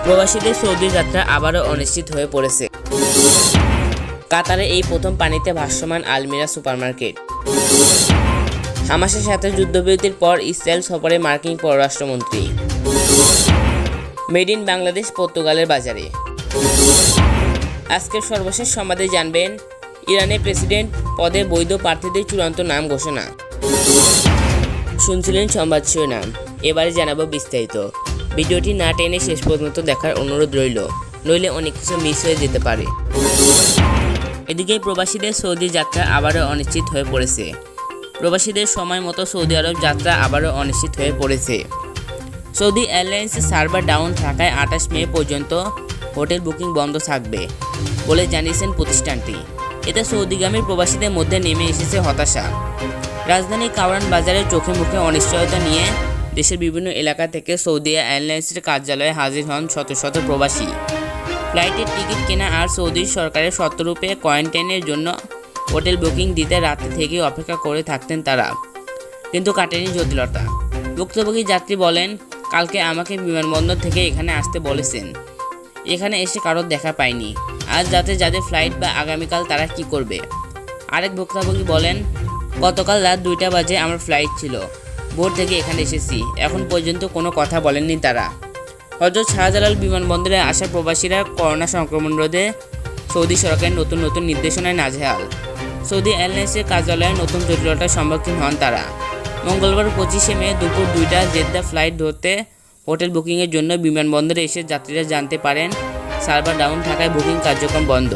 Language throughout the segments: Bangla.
প্রবাসীদের সৌদি যাত্রা আবারও অনিশ্চিত হয়ে পড়েছে। কাতারে এই প্রথম পানিতে ভাসমান আলমিরা সুপারমার্কেট। হামাসের সাথে যুদ্ধবিরতির পর ইসরায়েল সফরে মার্কিন পররাষ্ট্রমন্ত্রী। মেড ইন বাংলাদেশ পর্তুগালের বাজারে। আজকের সর্বশেষ সংবাদে জানবেন ইরানের প্রেসিডেন্ট পদে বৈধ প্রার্থীদের চূড়ান্ত নাম ঘোষণা। শুনছিলেন সংবাদ শিরোনাম, এবারে জানাবো বিস্তারিত। ভিডিওটি না টেনে শেষ পর্যন্ত দেখার অনুরোধ রইল, নইলে অনেক কিছু মিস হয়ে যেতে পারে। এদিকে প্রবাসীদের সৌদি যাত্রা আবারও অনিশ্চিত হয়ে পড়েছে। প্রবাসীদের সময় মতো সৌদি আরব যাত্রা আবারও অনিশ্চিত হয়ে পড়েছে। সৌদি এয়ারলাইন্সের সার্ভার ডাউন থাকায় 28 মে পর্যন্ত হোটেল বুকিং বন্ধ থাকবে বলে জানিয়েছেন প্রতিষ্ঠানটি। এতে সৌদিগামী প্রবাসীদের মধ্যে নেমে এসেছে হতাশা। রাজধানীর কাওরান বাজারে চোখে মুখে অনিশ্চয়তা নিয়ে দেশের বিভিন্ন এলাকা থেকে সৌদি এয়ারলাইন্সের কার্যালয়ে হাজির হন শত শত প্রবাসী। ফ্লাইটের টিকিট কেনা আর সৌদি সরকারের শর্তরূপে কোয়ারেন্টাইনের জন্য হোটেল বুকিং দিতে রাতে থেকে অপেক্ষা করে থাকতেন তারা, কিন্তু কাটেনি জটিলতা। ভুক্তভোগী যাত্রী বলেন, কালকে আমাকে বিমানবন্দর থেকে এখানে আসতে বলেছেন, এখানে এসে কারোর দেখা পাইনি। আজ রাতে যাদের ফ্লাইট বা আগামীকাল তারা কি করবে? আরেক ভুক্তভোগী বলেন, গতকাল রাত 2টা বাজে আমার ফ্লাইট ছিল, ভোর থেকে এখানে এসেছি, এখন পর্যন্ত কোনো কথা বলেননি তারা। হযরত শাহজালাল বিমানবন্দরে আসা প্রবাসীরা করোনা সংক্রমণ রোধে সৌদি সরকারের নতুন নতুন নির্দেশনায় নাজেহাল। সৌদি এয়ারলাইন্সের কার্যালয়ে নতুন জটিলতার সম্মুখীন হন তারা। মঙ্গলবার 25শে মে দুপুর 2টা জেদ্দা ফ্লাইট ধরতে হোটেল বুকিংয়ের জন্য বিমানবন্দরে এসে যাত্রীরা জানতে পারেন সার্ভার ডাউন থাকায় বুকিং কার্যক্রম বন্ধ।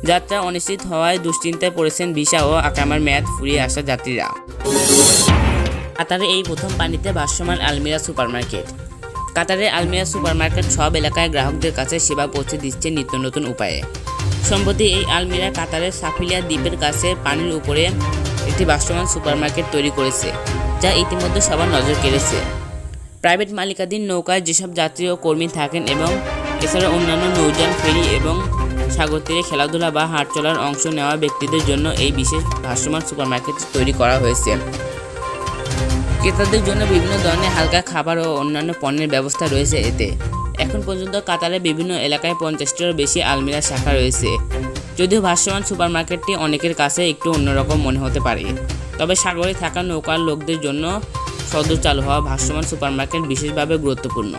যাত্রা অনিশ্চিত হওয়ায় দুশ্চিন্তায় পড়েছেন ভিসা ও আকামার মেয়াদ ফুরিয়ে আসা যাত্রীরা। কাতারে এই প্রথম পানিতে ভাসমান আলমিরা সুপারমার্কেট। কাতারের আলমিরা সুপারমার্কেট সব এলাকায় গ্রাহকদের কাছে সেবা পৌঁছে দিচ্ছে নিত্য নতুন উপায়ে। সম্প্রতি এই আলমিরা কাতারের সাফিলিয়া দ্বীপের কাছে পানির উপরে একটি ভাসমান সুপারমার্কেট তৈরি করেছে, যা ইতিমধ্যে সবার নজর কেড়েছে। প্রাইভেট মালিকাধীন নৌকায় যেসব যাত্রী ও কর্মী থাকেন এবং এছাড়া অন্যান্য নৌযান, ফেরি এবং সাগর তীরে খেলাধুলা বা হাট চলার অংশ নেওয়া ব্যক্তিদের জন্য এই বিশেষ ভাসমান সুপারমার্কেট তৈরি করা হয়েছে। ক্রেতাদের জন্য বিভিন্ন ধরনের হালকা খাবার ও অন্যান্য পণ্যের ব্যবস্থা রয়েছে এতে। এখন পর্যন্ত কাতারের বিভিন্ন এলাকায় 50টিরও বেশি আলমিরা শাখা রয়েছে। যদিও ভাসমান সুপারমার্কেটটি অনেকের কাছে একটু অন্যরকম মনে হতে পারে, তবে সাগরে থাকা নৌকার লোকদের জন্য সদ্য চালু হওয়া ভাসমান সুপারমার্কেট বিশেষভাবে গুরুত্বপূর্ণ।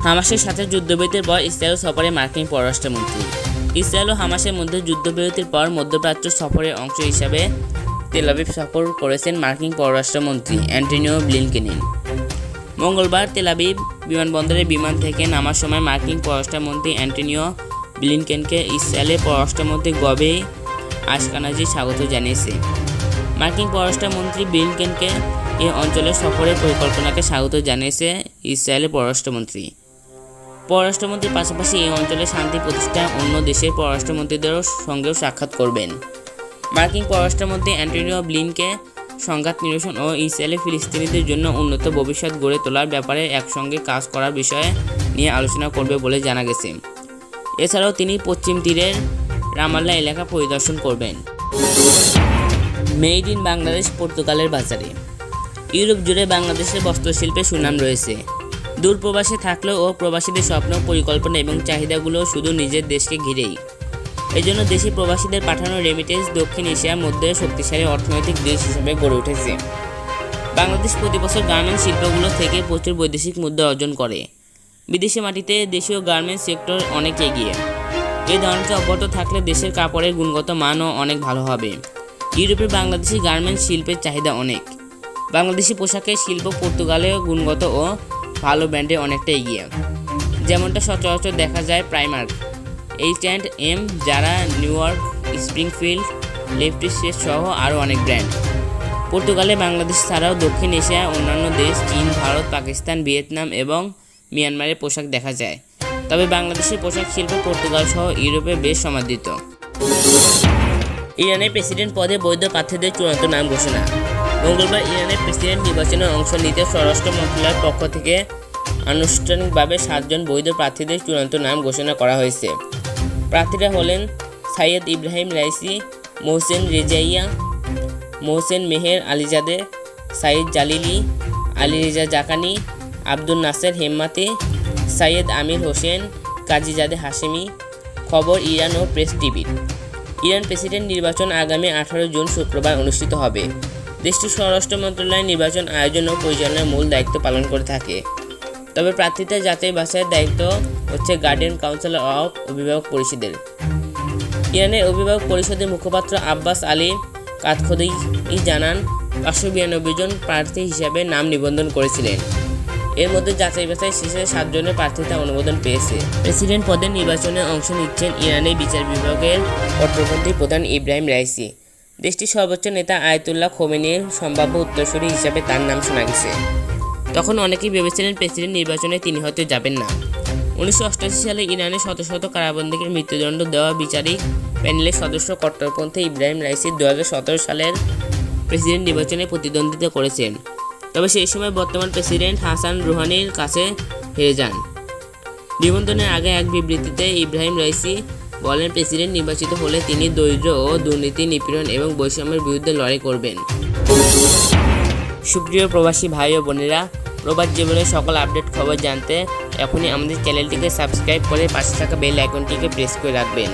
হামাসের সাথে যুদ্ধবিরতির পর ইসরায়েল সফরে মার্কিন পররাষ্ট্রমন্ত্রী। ইসরায়েল ও হামাসের মধ্যে যুদ্ধবিরতির পর মধ্যপ্রাচ্য সফরের অংশ হিসাবে তেল আবিব সফর করেছেন মার্কিন পররাষ্ট্রমন্ত্রী অ্যান্টনিও ব্লিনকেন। মঙ্গলবার তেল আবিব বিমানবন্দরে বিমান থেকে নামার সময় মার্কিন পররাষ্ট্রমন্ত্রী অ্যান্টনিও ব্লিনকেনকে ইসরায়েলের পররাষ্ট্রমন্ত্রী গবে আশকানাজি স্বাগত জানিয়েছে। মার্কিন পররাষ্ট্রমন্ত্রী ব্লিনকেনকে এই অঞ্চলের সফরের পরিকল্পনাকে স্বাগত জানিয়েছে ইসরায়েলের পররাষ্ট্রমন্ত্রীর পাশাপাশি এই অঞ্চলে শান্তি প্রতিষ্ঠা অন্য দেশের পররাষ্ট্রমন্ত্রীদের সঙ্গেও সাক্ষাৎ করবেন। মার্কিন পররাষ্ট্রমন্ত্রী অ্যান্টনিও ব্লিনকেন সংঘাত নিরসন ও ইসরায়েলে ফিলিস্তিনিদের জন্য উন্নত ভবিষ্যৎ গড়ে তোলার ব্যাপারে একসঙ্গে কাজ করার বিষয়ে নিয়ে আলোচনা করবে বলে জানা গেছে। এছাড়াও তিনি পশ্চিম তীরের রামাল্লা এলাকা পরিদর্শন করবেন। মেড ইন বাংলাদেশ পর্তুগালের বাজারে। ইউরোপ জুড়ে বাংলাদেশের বস্ত্রশিল্পে সুনাম রয়েছে। দূর প্রবাসে থাকলেও ও প্রবাসীদের স্বপ্ন, পরিকল্পনা এবং চাহিদাগুলো শুধু নিজের দেশকে ঘিরেই। এজন্য দেশি প্রবাসীদের পাঠানো রেমিটেন্স দক্ষিণ এশিয়ার মধ্যে শক্তিশালী অর্থনৈতিক দেশ হিসেবে গড়ে উঠেছে। বাংলাদেশ প্রতি বছর গার্মেন্টস শিল্পগুলো থেকে প্রচুর বৈদেশিক মুদ্রা অর্জন করে। বিদেশি মাটিতে দেশীয় গার্মেন্টস সেক্টর অনেক এগিয়ে। এই ধরনটা অব্যাহত থাকলে দেশের কাপড়ের গুণগত মানও অনেক ভালো হবে। ইউরোপে বাংলাদেশি গার্মেন্টস শিল্পের চাহিদা অনেক। বাংলাদেশি পোশাকের শিল্প পর্তুগালে গুণগত ও ভালো ব্র্যান্ডে অনেকটা এগিয়ে, যেমনটা সচরাচর দেখা যায় প্রাইমার্ক, H&M, যারা, নিউইয়র্ক, স্প্রিংফিল্ড, লেফটিসেট সহ আরও অনেক ব্র্যান্ড। পর্তুগালে বাংলাদেশ ছাড়াও দক্ষিণ এশিয়ার অন্যান্য দেশ, চীন, ভারত, পাকিস্তান, ভিয়েতনাম এবং মিয়ানমারের পোশাক দেখা যায়। তবে বাংলাদেশের পোশাক শিল্প পর্তুগাল সহ ইউরোপে বেশ সমাদৃত। ইরানের প্রেসিডেন্ট পদে বৈধ প্রার্থীদের চূড়ান্ত নাম ঘোষণা। মঙ্গলবার ইরানের প্রেসিডেন্ট নির্বাচনে অংশ নিতে স্বরাষ্ট্র মন্ত্রণালয়ের পক্ষ থেকে আনুষ্ঠানিকভাবে 7 জন বৈধ প্রার্থীদের চূড়ান্ত নাম ঘোষণা করা হয়েছে। প্রার্থীরা হলেন সাইয়েদ ইব্রাহিম রাইসি, মোহসেন রেজাইয়া, মোহসেন মেহের আলীজাদে, সাইদ জালিলি, আলী রেজা জাকানি, আব্দুল নাসের হেম্মাতি, সাইয়েদ আমির হোসেন, কাজীজাদে হাশেমি। খবর ইরান ও প্রেস টিভির। ইরান প্রেসিডেন্ট নির্বাচন আগামী 18 জুন শুক্রবার অনুষ্ঠিত হবে। দেশটির স্বরাষ্ট্র মন্ত্রণালয় নির্বাচন আয়োজন ও পরিচালনার মূল দায়িত্ব পালন করে থাকে। তবে প্রার্থীদের যাচাই বাছাইয়ের দায়িত্ব হচ্ছে গার্ডিয়ান কাউন্সিল অফ অভিভাবক পরিষদের। ইরানের অভিভাবক পরিষদের মুখপাত্র আব্বাস আলী কাতখোদি জানান, 592 জন প্রার্থী হিসাবে নাম নিবন্ধন করেছিলেন। এর মধ্যে যাচাই বাছাই শেষে 7 জনের প্রার্থিতা অনুমোদন পেয়েছে। প্রেসিডেন্ট পদের নির্বাচনে অংশ নিচ্ছেন ইরানের বিচার বিভাগের কট্টরপন্থী প্রধান ইব্রাহিম রাইসি। দেশটির সর্বোচ্চ নেতা আয়াতুল্লাহ খোমেনির সম্ভাব্য উত্তরসূরি হিসাবে তার নাম শোনা গেছে। তখন অনেকেই ভেবেছিলেন প্রেসিডেন্ট নির্বাচনে তিনি হয়তো যাবেন না। 1988 সালে ইরানে শত শত কারাবন্দীকে মৃত্যুদণ্ড দেওয়া বিচারিক প্যানেলের সদস্য কট্টরপন্থী ইব্রাহিম রাইসি 2017 সালের প্রেসিডেন্ট নির্বাচনে প্রতিদ্বন্দ্বিতা করেছেন। তবে সেই সময় বর্তমান প্রেসিডেন্ট হাসান রুহানির কাছে হেরে যান। নিবন্ধনের আগে এক বিবৃতিতে ইব্রাহিম রাইসি বলেন, প্রেসিডেন্ট নির্বাচিত হলে তিনি দরিদ্র ও দুর্নীতি, নিপীড়ন এবং বৈষম্যের বিরুদ্ধে লড়াই করবেন। সুপ্রিয় প্রবাসী ভাই ও বোনেরা, প্রবাস জীবনের সকল আপডেট খবর জানতে এখনই আমাদের চ্যানেলটিকে সাবস্ক্রাইব করে পাশে থাকা বেল আইকনটিকে প্রেস করে রাখবেন।